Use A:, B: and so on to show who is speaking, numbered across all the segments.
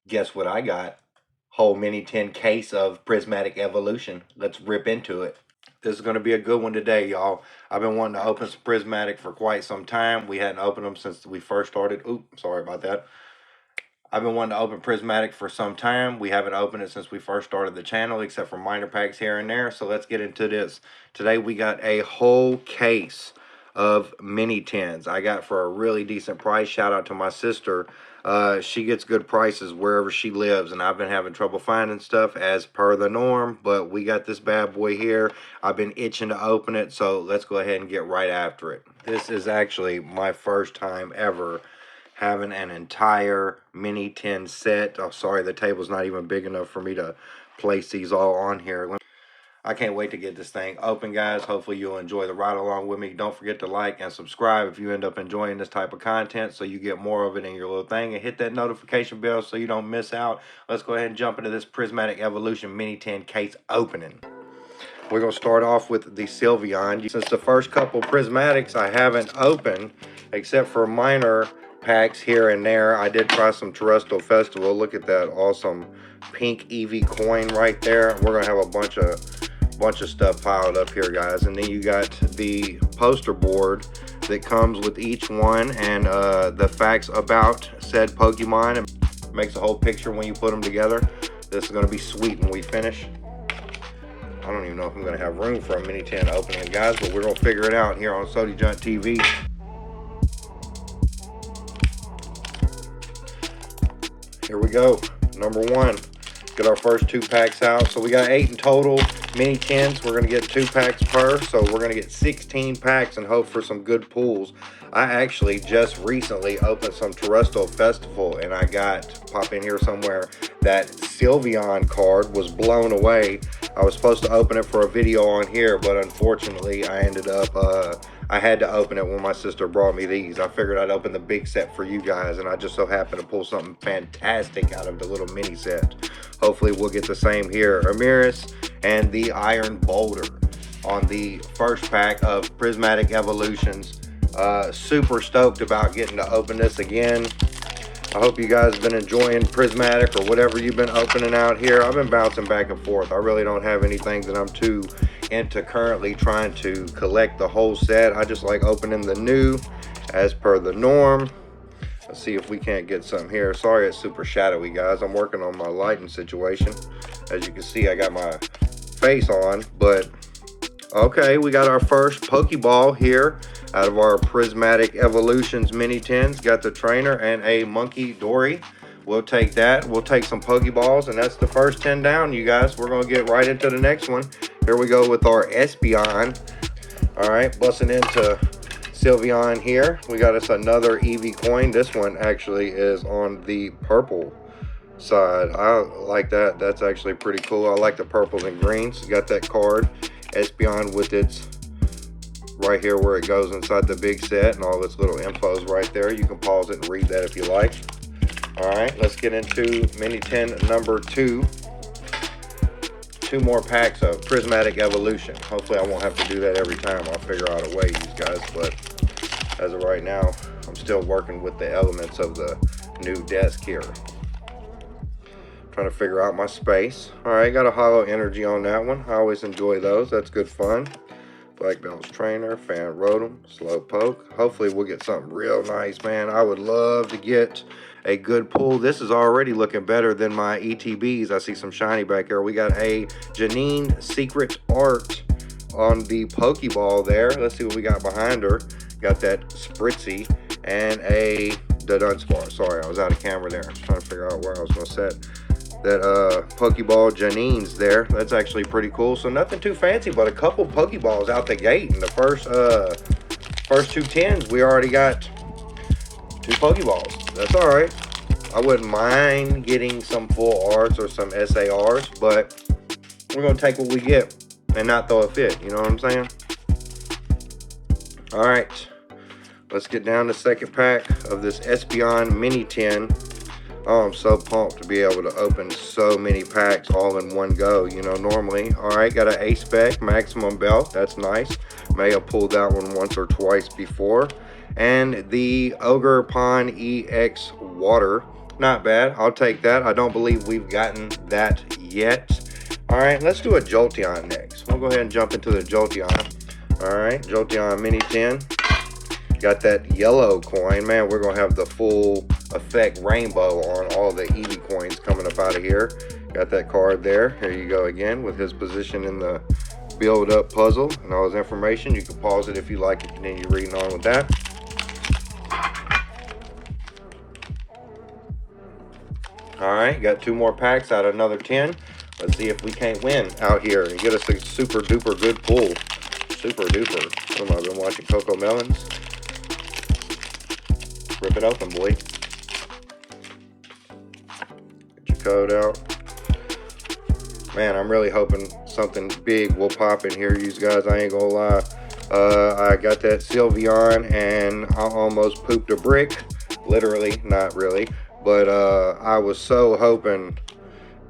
A: Guess what I got? Whole mini tin case of Prismatic Evolution. Let's rip into it. This is going to be a good one today, y'all. I've been wanting to open some Prismatic for quite some time. We hadn't opened them since we first started. Oops, sorry about that. I've been wanting to open Prismatic for some time. We haven't opened it since we first started the channel, except for minor packs here and there. So let's get into this. Today we got a whole case of mini tins I got for a really decent price. Shout out to my sister. She gets good prices wherever she lives, and I've been having trouble finding stuff as per the norm, but we got this bad boy here. I've been itching to open it, so let's go ahead and get right after it. This is actually my first time ever having an entire mini tin set. Oh, sorry, the table's not even big enough for me to place these all on here. I can't wait to get this thing open, guys. Hopefully you'll enjoy the ride along with me. Don't forget to like and subscribe if you end up enjoying this type of content, so you get more of it in your little thing, and hit that notification bell so you don't miss out. Let's go ahead and jump into this Prismatic Evolution mini tin case opening. We're going to start off with the Sylveon. Since the first couple Prismatics I haven't opened, except for minor packs here and there. I did try some Terrestrial Festival. Look at that awesome pink Eevee coin right there. We're going to have a bunch of stuff piled up here, guys. And then you got the poster board that comes with each one, and the facts about said Pokemon, and makes a whole picture when you put them together. This is going to be sweet when we finish. I don't even know if I'm going to have room for a mini tin opening, guys, but we're going to figure it out here on Sody Junt TV. Here we go. Number one. Get our first 2 packs out. So we got 8 in total mini tins. We're going to get 2 packs per. So we're going to get 16 packs and hope for some good pulls. I actually just recently opened some Terrestrial Festival, and I got, pop in here somewhere, that Sylveon card was blown away. I was supposed to open it for a video on here, but unfortunately I ended up, I had to open it when my sister brought me these. I figured I'd open the big set for you guys, and I just so happened to pull something fantastic out of the little mini set. Hopefully we'll get the same here. Ramirez and the Iron Boulder on the first pack of Prismatic Evolutions. Super stoked about getting to open this again. I hope you guys have been enjoying Prismatic or whatever you've been opening out here. I've been bouncing back and forth. I really don't have anything that I'm too into currently trying to collect the whole set. I just like opening the new as per the norm. Let's see if we can't get something here. Sorry it's super shadowy, guys. I'm working on my lighting situation. As you can see, I got my face on, but okay, we got our first Pokeball here out of our Prismatic Evolutions mini tins. Got the trainer and a Monkey Dory. We'll take that. We'll take some Pokeballs, and that's the first 10 down, you guys. We're going to get right into the next one. Here we go with our Espeon. All right, busting into Sylveon here. We got us another Eevee coin. This one actually is on the purple side. I like that. That's actually pretty cool. I like the purples and greens. Got that card. Espeon with its right here where it goes inside the big set, and all its little infos right there. You can pause it and read that if you like. All right, let's get into mini tin number 2. 2 more packs of Prismatic Evolution. Hopefully I won't have to do that every time. I'll figure out a way, you guys, but as of right now, I'm still working with the elements of the new desk here. Trying to figure out my space. All right, got a Hollow Energy on that one. I always enjoy those. That's good fun. Black Belt's Trainer, Fan Rotom, Slowpoke. Hopefully we'll get something real nice, man. I would love to get a good pull. This is already looking better than my ETBs. I see some shiny back here. We got a Janine Secret Art on the Pokeball there. Let's see what we got behind her. Got that Spritzy and a Dunsparce. Sorry, I was out of camera there. I was trying to figure out where I was going to set that Pokeball Janine's there. That's actually pretty cool. So nothing too fancy, but a couple Pokeballs out the gate. In the first 2 tins, we already got 2 Pokeballs. That's all right. I wouldn't mind getting some full arts or some SARs, but we're going to take what we get and not throw a fit. You know what I'm saying? All right. Let's get down to second pack of this Espeon mini tin. Oh, I'm so pumped to be able to open so many packs all in one go, you know, normally. All right, got an A-Spec Maximum Belt. That's nice. May have pulled that one once or twice before. And the Ogre Pond EX Water Not bad. I'll take that. I don't believe we've gotten that yet. All right, let's do a Jolteon next. We'll go ahead and jump into the Jolteon. All right, Jolteon Mini 10. Got that yellow coin. Man, we're going to have the full effect rainbow on all the Eevee coins coming up out of here. Got that card there. Here you go again with his position in the build-up puzzle and all his information. You can pause it if you like and continue reading on with that. All right, got 2 more packs out of another 10. Let's see if we can't win out here and get us a super duper good pull. Super duper. I've been watching Coco Melons. Rip it open, boy. Get your code out. Man, I'm really hoping something big will pop in here, you guys. I ain't gonna lie. I got that Sylveon and I almost pooped a brick. Literally, not really. But I was so hoping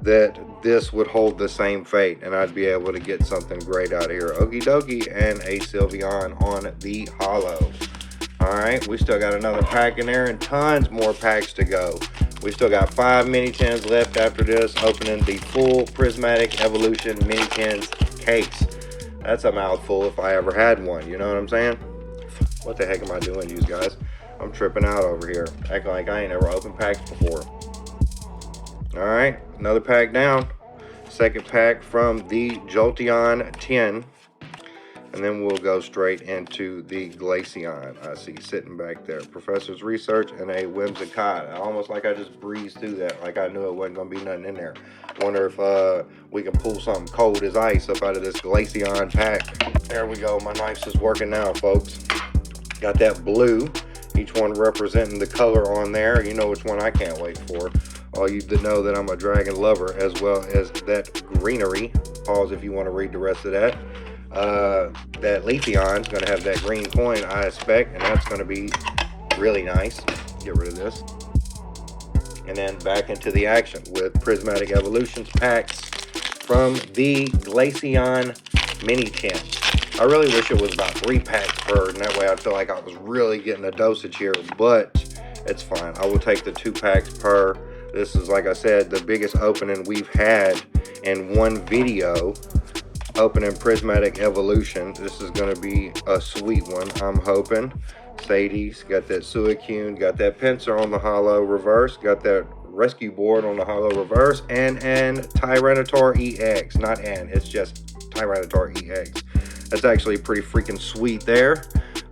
A: that this would hold the same fate and I'd be able to get something great out of here. Okie dokie, and a Sylveon on the holo. Alright, we still got another pack in there and tons more packs to go. We still got 5 mini tins left after this, opening the full Prismatic Evolution mini tins case. That's a mouthful if I ever had one, you know what I'm saying? What the heck am I doing, you guys? I'm tripping out over here, acting like I ain't ever opened packs before. Alright, another pack down. Second pack from the Jolteon 10. And then we'll go straight into the Glaceon. I see sitting back there. Professor's Research and a Whimsicott. Almost like I just breezed through that. Like I knew it wasn't going to be nothing in there. Wonder if we can pull something cold as ice up out of this Glaceon pack. There we go. My knife's just working now, folks. Got that blue. Each one representing the color on there. You know which one I can't wait for. All you to know that I'm a dragon lover, as well as that greenery. Pause if you want to read the rest of that. That Leafeon's going to have that green coin, I expect, and that's going to be really nice. Get rid of this. And then back into the action with Prismatic Evolutions packs from the Glaceon Mini 10. I really wish it was about 3 packs per, and that way I feel like I was really getting a dosage here, but it's fine. I will take the 2 packs per. This is, like I said, the biggest opening we've had in one video. Opening Prismatic Evolution. This is going to be a sweet one, I'm hoping. Sadie's got that Suicune, got that Pinsir on the holo reverse, got that Rescue Board on the holo reverse, and Tyranitar EX. Not N, it's just Tyranitar EX. That's actually pretty freaking sweet there.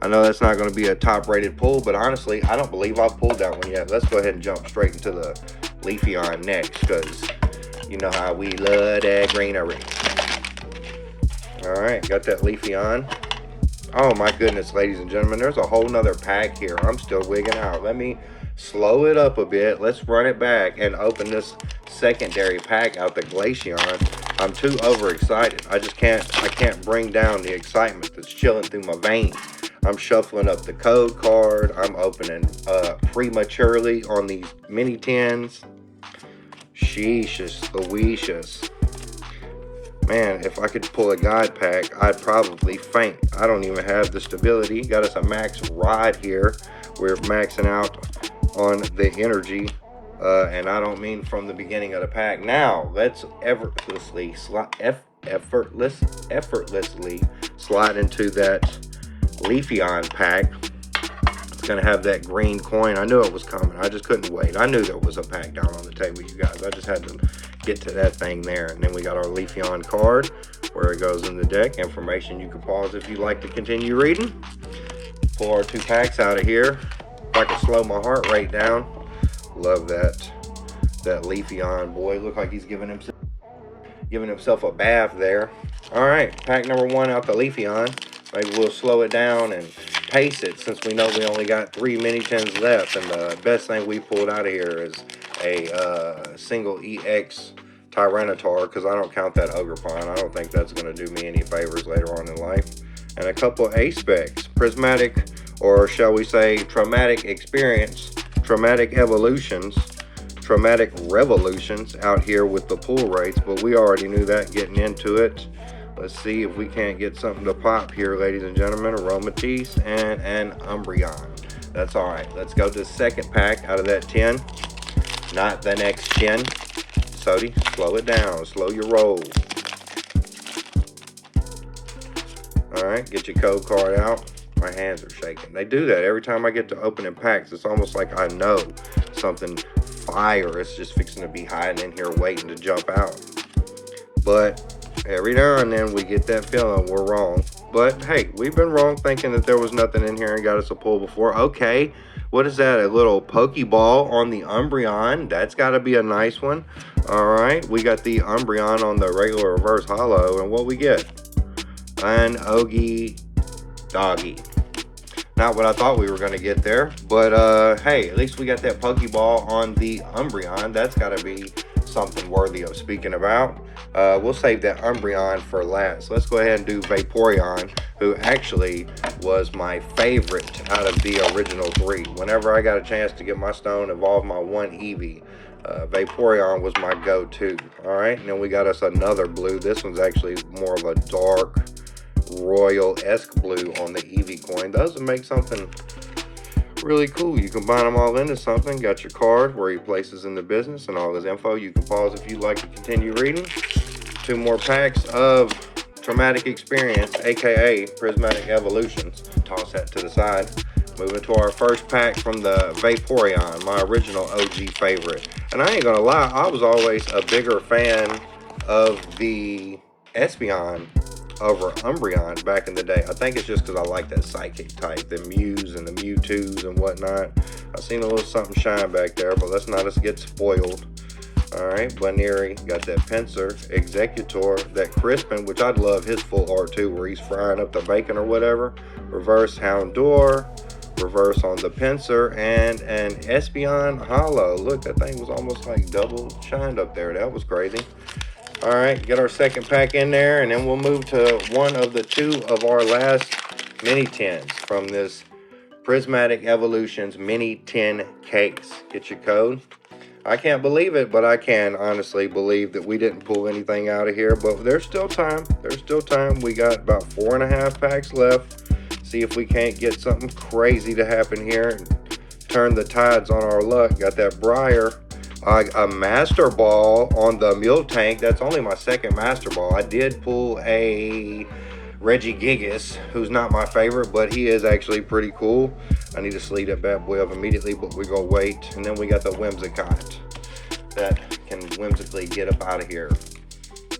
A: I know that's not going to be a top rated pull, but honestly, I don't believe I've pulled that one yet. Let's go ahead and jump straight into the Leafeon next, because you know how we love that greenery. Alright, got that Leafeon. Oh my goodness, ladies and gentlemen, there's a whole nother pack here. I'm still wigging out. Let me slow it up a bit. Let's run it back and open this secondary pack out the Glaceon. I'm too overexcited. I can't bring down the excitement that's chilling through my veins. I'm shuffling up the code card. I'm opening prematurely on these mini tins. Sheeshus Louisius. Man, if I could pull a God pack, I'd probably faint. I don't even have the stability. Got us a max rod here. We're maxing out on the energy. And I don't mean from the beginning of the pack. Now, let's effortlessly slide into that Leafeon pack. It's going to have that green coin. I knew it was coming. I just couldn't wait. I knew there was a pack down on the table, you guys. I just had to get to that thing there. And then we got our Leafeon card, where it goes in the deck. Information you can pause if you like to continue reading. Pull our 2 packs out of here. If I could slow my heart rate down. Love that Leafeon boy. Look like he's giving himself a bath there. All right, pack number 1 out the Leafeon. Maybe we'll slow it down and pace it, since we know we only got 3 mini tins left. And the best thing we pulled out of here is a single EX Tyranitar, because I don't count that Ogerpon. I don't think that's going to do me any favors later on in life. And a couple of A-Specs. Prismatic, or shall we say Traumatic Experience, Traumatic Evolutions, Traumatic Revolutions out here with the pull rates, but we already knew that getting into it. Let's see if we can't get something to pop here, ladies and gentlemen. Aromatisse and an Umbreon. That's all right. Let's go to the second pack out of that 10. not the next gen. Sody, slow it down, slow your roll. Alright, get your code card out. My hands are shaking. They do that every time I get to opening packs. It's almost like I know something fire is just fixing to be hiding in here waiting to jump out. But every now and then we get that feeling we're wrong. But hey, we've been wrong thinking that there was nothing in here and got us a pull before. Okay, what is that? A little Pokeball on the Umbreon. That's got to be a nice one. Alright, we got the Umbreon on the regular reverse holo. And what we get? An Ogie Doggy. Not what I thought we were going to get there. But hey, at least we got that Pokeball on the Umbreon. That's got to be something worthy of speaking about. We'll save that Umbreon for last. Let's go ahead and do Vaporeon, who actually was my favorite out of the original three. Whenever I got a chance to get my stone, evolve my one Eevee, Vaporeon was my go-to. Alright, and then we got us another blue. This one's actually more of a dark, royal-esque blue on the Eevee coin. Those would make something really cool. You combine them all into something. Got your card where he places in the business and all his info. You can pause if you'd like to continue reading. 2 more packs of Traumatic Experience, aka Prismatic Evolutions. Toss that to the side. Moving to our first pack from the Vaporeon, my original OG favorite. And I ain't gonna lie, I was always a bigger fan of the Espeon over Umbreon back in the day. I think it's just because I like that psychic type, the Mews and the Mewtwo's and whatnot. I seen a little something shine back there, but let's not get spoiled. Alright, Baneri, got that Pinsir, Executor, that Crispin, which I'd love his full art too, where he's frying up the bacon or whatever. Reverse Houndour, reverse on the Pinsir, and an Espeon Holo. Look, that thing was almost like double shined up there. That was crazy. Alright, get our second pack in there, and then we'll move to one of the 2 of our last mini tins from this Prismatic Evolutions mini tin case. Get your code. I can't believe it, but I can honestly believe that we didn't pull anything out of here. But there's still time. There's still time. We got about 4.5 packs left. See if we can't get something crazy to happen here and turn the tides on our luck. Got that Briar. A Master Ball on the Mule Tank. That's only my second Master Ball. I did pull a Regigigas, who's not my favorite, but he is actually pretty cool. I need to sleeve that bad boy up immediately, but we're going to wait. And then we got the Whimsicott that can whimsically get up out of here.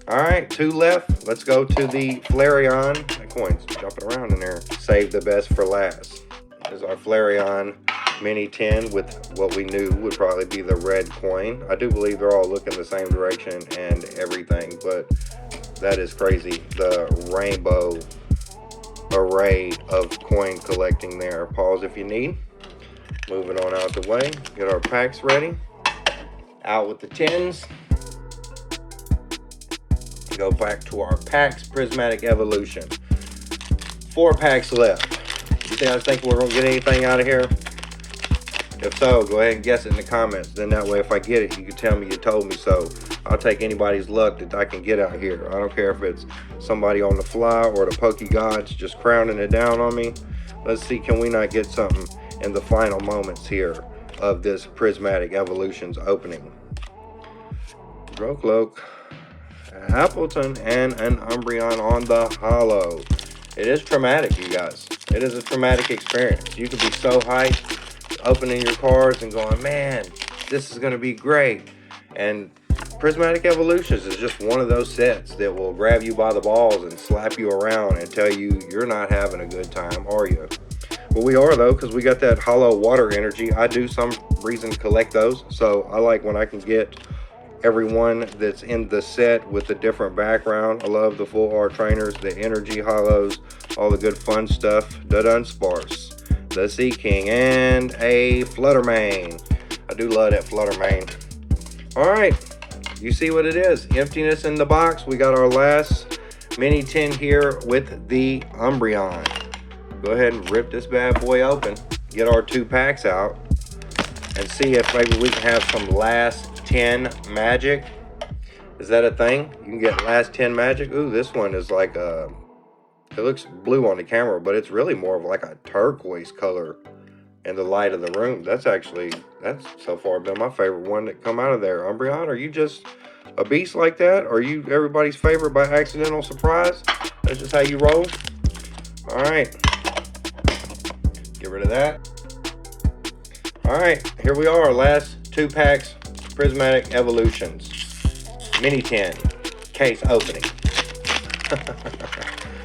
A: Alright, 2 left. Let's go to the Flareon. That coin's jumping around in there. Save the best for last. This is our Flareon mini tin with what we knew would probably be the red coin. I do believe they're all looking the same direction and everything, but that is crazy. The rainbow array of coin collecting there. Pause if you need. Moving on out the way. Get our packs ready. Out with the tins. Go back to our packs. Prismatic Evolution. 4 packs left. You think we're going to get anything out of here? If so, go ahead and guess it in the comments. Then that way, if I get it, you can tell me you told me so. I'll take anybody's luck that I can get out here. I don't care if it's somebody on the fly or the Poke Gods just crowning it down on me. Let's see, can we not get something in the final moments here of this Prismatic Evolutions opening? Growcloak, Appleton, and an Umbreon on the holo. It is traumatic, you guys. It is a traumatic experience. You can be so hyped opening your cards and going, man, this is going to be great. And Prismatic Evolutions is just one of those sets that will grab you by the balls and slap you around and tell you you're not having a good time, are you? Well, we are, though, because we got that hollow water energy. I do some reason collect those, so I like when I can get everyone that's in the set with a different background. I love the full art trainers, the energy hollows, all the good fun stuff. The Dunsparce, the Sea King, and a Fluttermane. I do love that Fluttermane. Alright, you see what it is. Emptiness in the box. We got our last mini tin here with the Umbreon. Go ahead and rip this bad boy open. Get our 2 packs out. And see if maybe we can have some last 10 magic. Is that a thing? You can get last 10 magic. Ooh, this one is like it looks blue on the camera, but it's really more of like a turquoise color in the light of the room. That's so far been my favorite one that come out of there. Umbreon, are you just a beast like that? Are you everybody's favorite by accidental surprise? That's just how you roll. All right, get rid of that. All right, here we are, last 2 packs, Prismatic Evolutions, mini tin, case opening.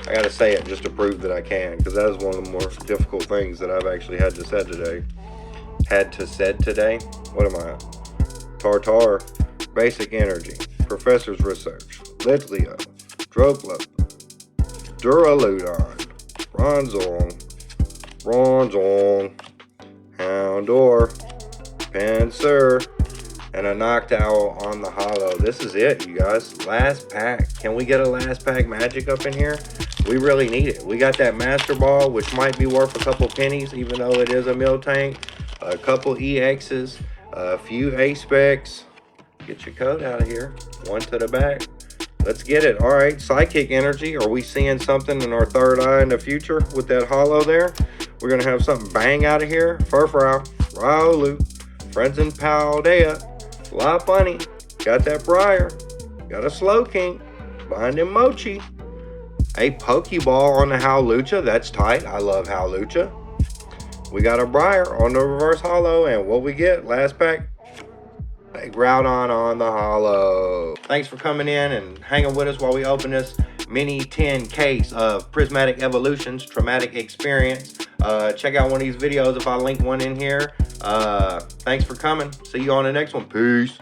A: I gotta say it just to prove that I can, because that is one of the more difficult things that I've actually had to say today. What am I? Tartar, Basic Energy, Professor's Research, Litleo, Droplo, Duraludon, Bronzong, Houndour, Pinsir, and a Noctowl on the holo. This is it, you guys. Last pack. Can we get a last pack magic up in here? We really need it. We got that Master Ball, which might be worth a couple pennies, even though it is a Miltank. A couple EXs, a few A-Specs. Get your code out of here. 1 to the back. Let's get it. All right, Psychic Energy. Are we seeing something in our third eye in the future with that holo there? We're going to have something bang out of here. Furfrou, Riolu, Frenzen Paldea, Lopunny, got that Briar, got a Slowking, Binding Mochi, a Pokeball on the Howlucha. That's tight. I love Howlucha. We got a Briar on the reverse holo, and what we get? Last pack, a Groudon on the holo. Thanks for coming in and hanging with us while we open this mini tin case of Prismatic Evolutions Traumatic Experience. Check out one of these videos if I link one in here. Thanks for coming. See you on the next one. Peace.